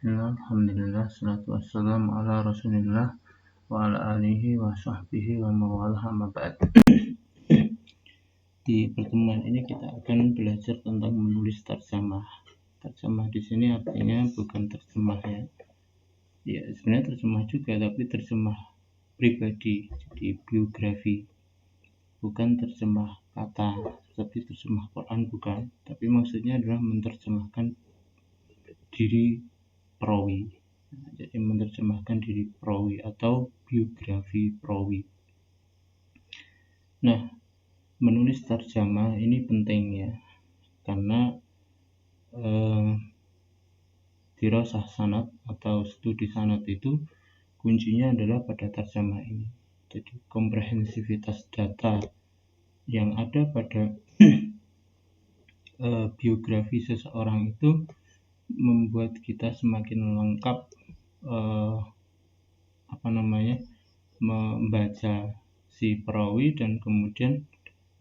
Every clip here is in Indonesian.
Bismillah, alhamdulillah, salatu wassalamu ala rasulillah wa ala alihi wa sahbihi wa mawalah amma ba'd. Di pertemuan ini kita akan belajar tentang menulis terjemah. Terjemah di sini artinya bukan terjemah ya sebenarnya terjemah juga, tapi terjemah pribadi, jadi biografi, bukan terjemah kata seperti terjemah Quran, bukan, tapi maksudnya adalah menerjemahkan diri perawi. Jadi menerjemahkan diri perawi atau biografi perawi. Nah, menulis terjemah ini penting ya, karena dirasah sanad atau studi sanad itu kuncinya adalah pada terjemah ini. Jadi komprehensivitas data yang ada pada biografi seseorang itu membuat kita semakin lengkap membaca si perawi, dan kemudian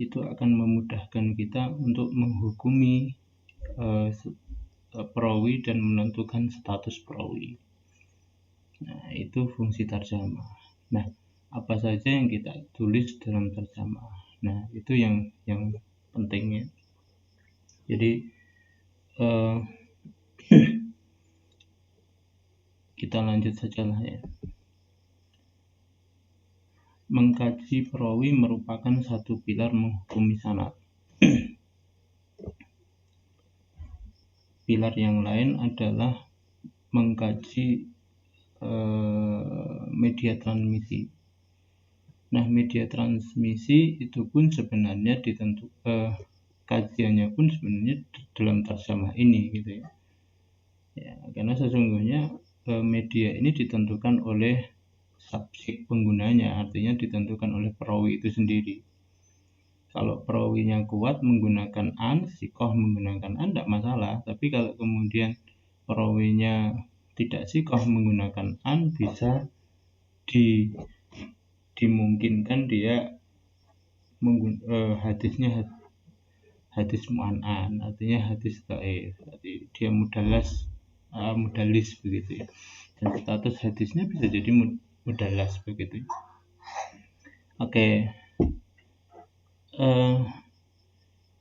itu akan memudahkan kita untuk menghukumi perawi dan menentukan status perawi. Nah, itu fungsi terjemah. Nah, apa saja yang kita tulis dalam terjemah? Nah, itu yang pentingnya. Jadi kita lanjut saja lah ya. Mengkaji perawi merupakan satu pilar menghukumi sanad. Pilar yang lain adalah mengkaji media transmisi. Nah, media transmisi itu pun sebenarnya kajiannya pun sebenarnya dalam terjemah ini gitu ya. Karena sesungguhnya media ini ditentukan oleh subjek penggunanya, artinya ditentukan oleh perawi itu sendiri. Kalau perawinya kuat menggunakan an, sikoh menggunakan an, tidak masalah. Tapi kalau kemudian perawinya tidak sikoh menggunakan an, bisa dimungkinkan dia hadisnya hadis mu'an'an, artinya hadis dhaif, dia mudalis begitu ya, dan status hadisnya bisa jadi mudalas begitu. Oke.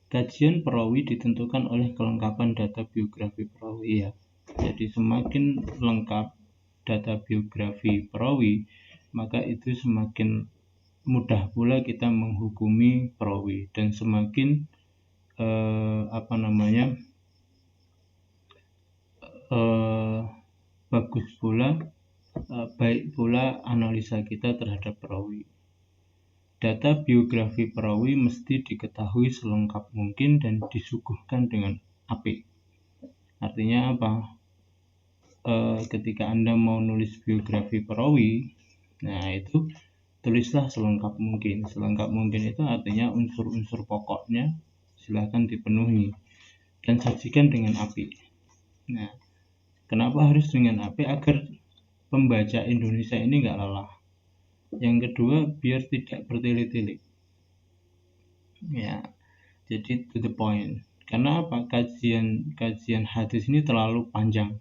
Kajian perawi ditentukan oleh kelengkapan data biografi perawi ya. Jadi semakin lengkap data biografi perawi, maka itu semakin mudah pula kita menghukumi perawi, dan semakin bagus pula, baik pula analisa kita terhadap perawi. Data biografi perawi mesti diketahui selengkap mungkin dan disuguhkan dengan apik. Artinya apa? Ketika Anda mau nulis biografi perawi, nah itu tulislah selengkap mungkin. Selengkap mungkin itu artinya unsur-unsur pokoknya silahkan dipenuhi dan sajikan dengan apik. Nah, kenapa harus dengan apik? Agar pembaca Indonesia ini nggak lelah. Yang kedua, biar tidak bertele-tele ya, jadi to the point. Karena apa? Kajian hadis ini terlalu panjang,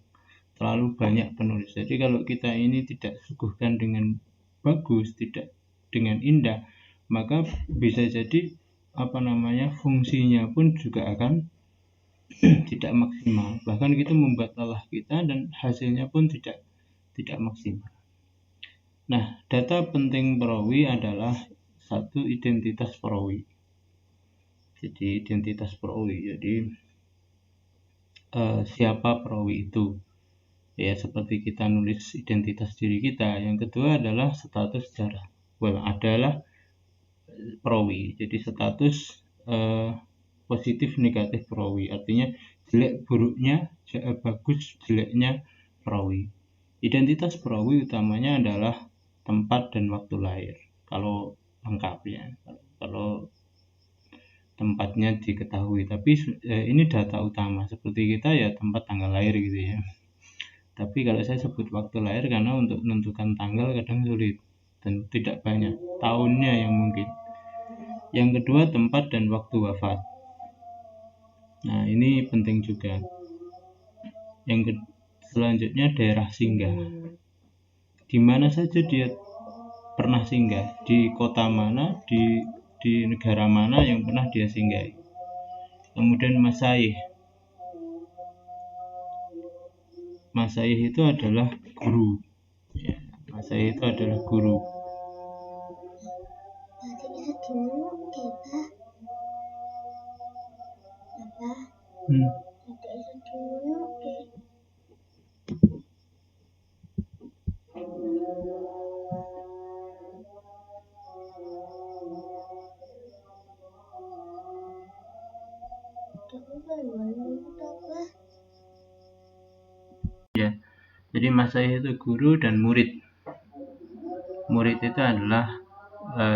terlalu banyak penulis. Jadi kalau kita ini tidak suguhkan dengan bagus, tidak dengan indah, maka bisa jadi fungsinya pun juga akan tidak maksimal. Bahkan itu membuat lelah kita dan hasilnya pun tidak maksimal. Nah, data penting perawi adalah satu, identitas perawi. Jadi identitas perawi. Jadi siapa perawi itu? Ya, seperti kita nulis identitas diri kita. Yang kedua adalah status darah. Adalah perawi. Jadi status positif negatif perawi. Artinya jelek buruknya, bagus jeleknya perawi. Identitas perawi utamanya adalah tempat dan waktu lahir. Kalau lengkap ya, kalau tempatnya diketahui. Tapi ini data utama. Seperti kita ya tempat tanggal lahir gitu ya. Tapi kalau saya sebut waktu lahir karena untuk menentukan tanggal kadang sulit dan tidak banyak tahunnya yang mungkin. Yang kedua, tempat dan waktu wafat. Nah, ini penting juga. Selanjutnya daerah singgah. Di mana saja dia pernah singgah, di kota mana, di negara mana yang pernah dia singgahi. Kemudian masaih. Masaih itu adalah guru. Ya, masaih itu adalah guru. Ya, jadi masaih itu guru dan murid. Murid itu adalah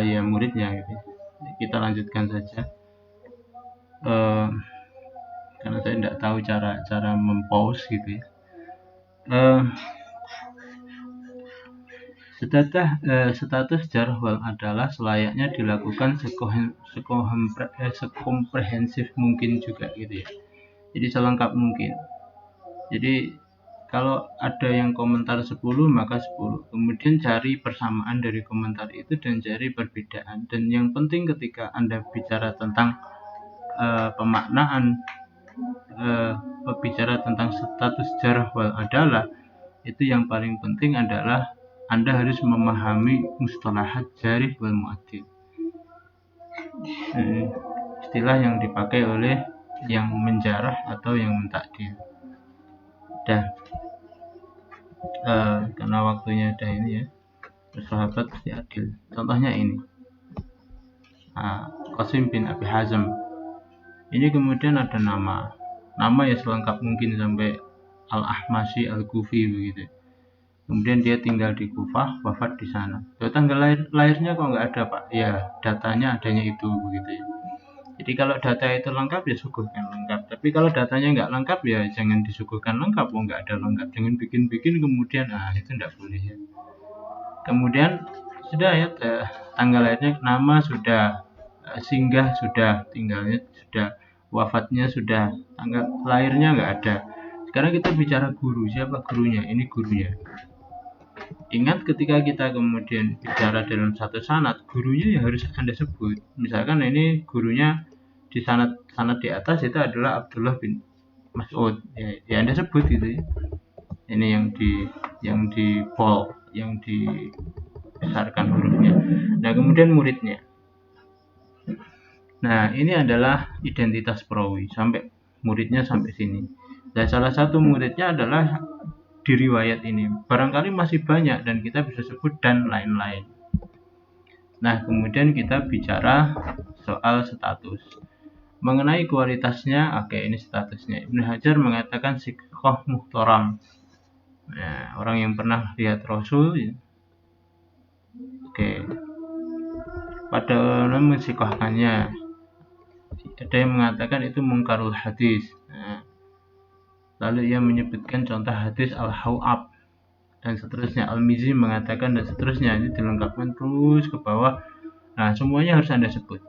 ya muridnya gitu. Kita lanjutkan saja. Karena saya tidak tahu cara mempause gitu ya. Status jarh wal adalah selayaknya dilakukan sekomprehensif mungkin juga gitu ya. Jadi selengkap mungkin. Jadi kalau ada yang komentar 10 maka 10. Kemudian cari persamaan dari komentar itu dan cari perbedaan. Dan yang penting ketika Anda bicara tentang pemaknaan, berbicara tentang status jarh wal adalah, itu yang paling penting adalah Anda harus memahami mustalahat jarih wal mu'adil. Istilah yang dipakai oleh yang menjarah atau yang mentakdil. Karena waktunya udah ini ya, bersahabat pasti adil. Contohnya ini, Qasim bin Abi Hazm. Ini kemudian ada nama ya selengkap mungkin sampai Al-Ahmasi Al-Kufi begitu. Kemudian dia tinggal di Kufah, wafat di sana. Tanggal lahirnya kok nggak ada Pak? Ya datanya adanya itu begitu ya. Jadi kalau data itu lengkap ya suguhkan lengkap. Tapi kalau datanya nggak lengkap ya jangan disuguhkan lengkap. Nggak ada lengkap. Jangan bikin-bikin kemudian itu nggak boleh ya. Kemudian sudah ya tanggal lahirnya, nama sudah, singgah sudah, tinggalnya sudah, wafatnya sudah, tanggal lahirnya nggak ada. Sekarang kita bicara guru. Siapa gurunya? Ini gurunya. Ingat ketika kita kemudian bicara dalam satu sanad, gurunya ya harus Anda sebut. Misalkan ini gurunya di sanad di atas itu adalah Abdullah bin Mas'ud. Ya Anda sebut gitu ya. Ini yang di bold, yang dibesarkan hurufnya. Nah, kemudian muridnya. Nah, ini adalah identitas perawi sampai muridnya sampai sini. Dan salah satu muridnya adalah di riwayat ini. Barangkali masih banyak dan kita bisa sebut dan lain-lain. Nah, kemudian kita bicara soal status. Mengenai kualitasnya, oke, ini statusnya. Ibnu Hajar mengatakan siqah muhtaram. Nah, orang yang pernah lihat Rasul ya. Oke. Pada orang mensiqahkannya. Ada yang mengatakan itu mungkarul hadis. Nah, lalu ia menyebutkan contoh hadis al-Hawab dan seterusnya. Al-Mizi mengatakan dan seterusnya. Ini dilengkapkan terus ke bawah. Nah, semuanya harus Anda sebut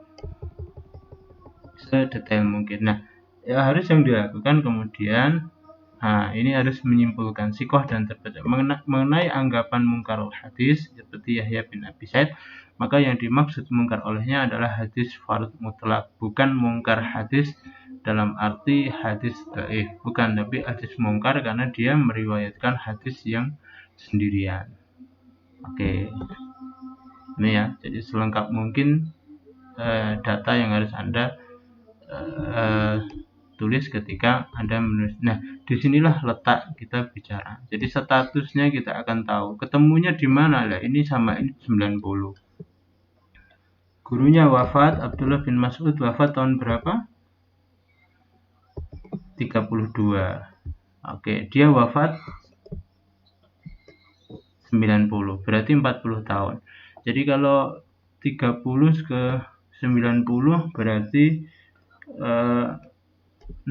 sedetail mungkin. Nah, ya harus yang dilakukan kemudian. Nah, ini harus menyimpulkan sikoh dan terbaca mengenai anggapan mungkarul hadis seperti Yahya bin Abi Said. Maka yang dimaksud mungkar olehnya adalah hadis fard mutlak, bukan mungkar hadis dalam arti hadis dhaif, bukan, tapi hadis mungkar karena dia meriwayatkan hadis yang sendirian. Oke. Ini ya, jadi selengkap mungkin data yang harus Anda tulis ketika Anda menulis. Nah, disinilah letak kita bicara. Jadi statusnya kita akan tahu. Ketemunya di mana lah? Ini sama ini 90. Gurunya wafat, Abdullah bin Mas'ud wafat tahun berapa? 32. Oke, dia wafat 90, berarti 40 tahun. Jadi kalau 30 ke 90 berarti 60.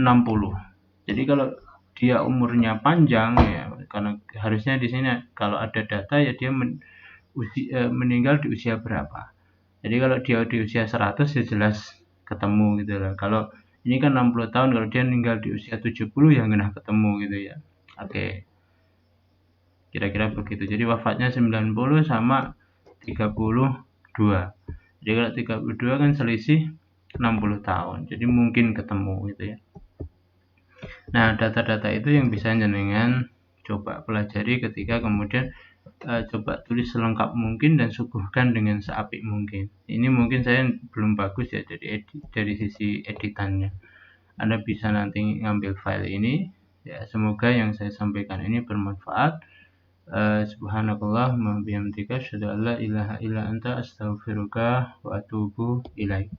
Jadi kalau dia umurnya panjang ya, karena harusnya di sini kalau ada data ya dia meninggal di usia berapa. Jadi kalau dia di usia 100 ya jelas ketemu gitu loh. Kalau ini kan 60 tahun, kalau dia meninggal di usia 70 ya nggak ketemu gitu ya. Oke. kira-kira begitu. Jadi wafatnya 90 sama 32. Jadi kalau 32 kan selisih 60 tahun. Jadi mungkin ketemu gitu ya. Nah, data-data itu yang bisa jenengan coba pelajari ketika kemudian coba tulis selengkap mungkin dan suguhkan dengan seapik mungkin. Ini mungkin saya belum bagus ya dari sisi editannya. Anda bisa nanti ngambil file ini. Ya, semoga yang saya sampaikan ini bermanfaat. Subhanakallahumma bihamdika asyhadu an la ilaha illa anta astaghfiruka wa atubu ilaik.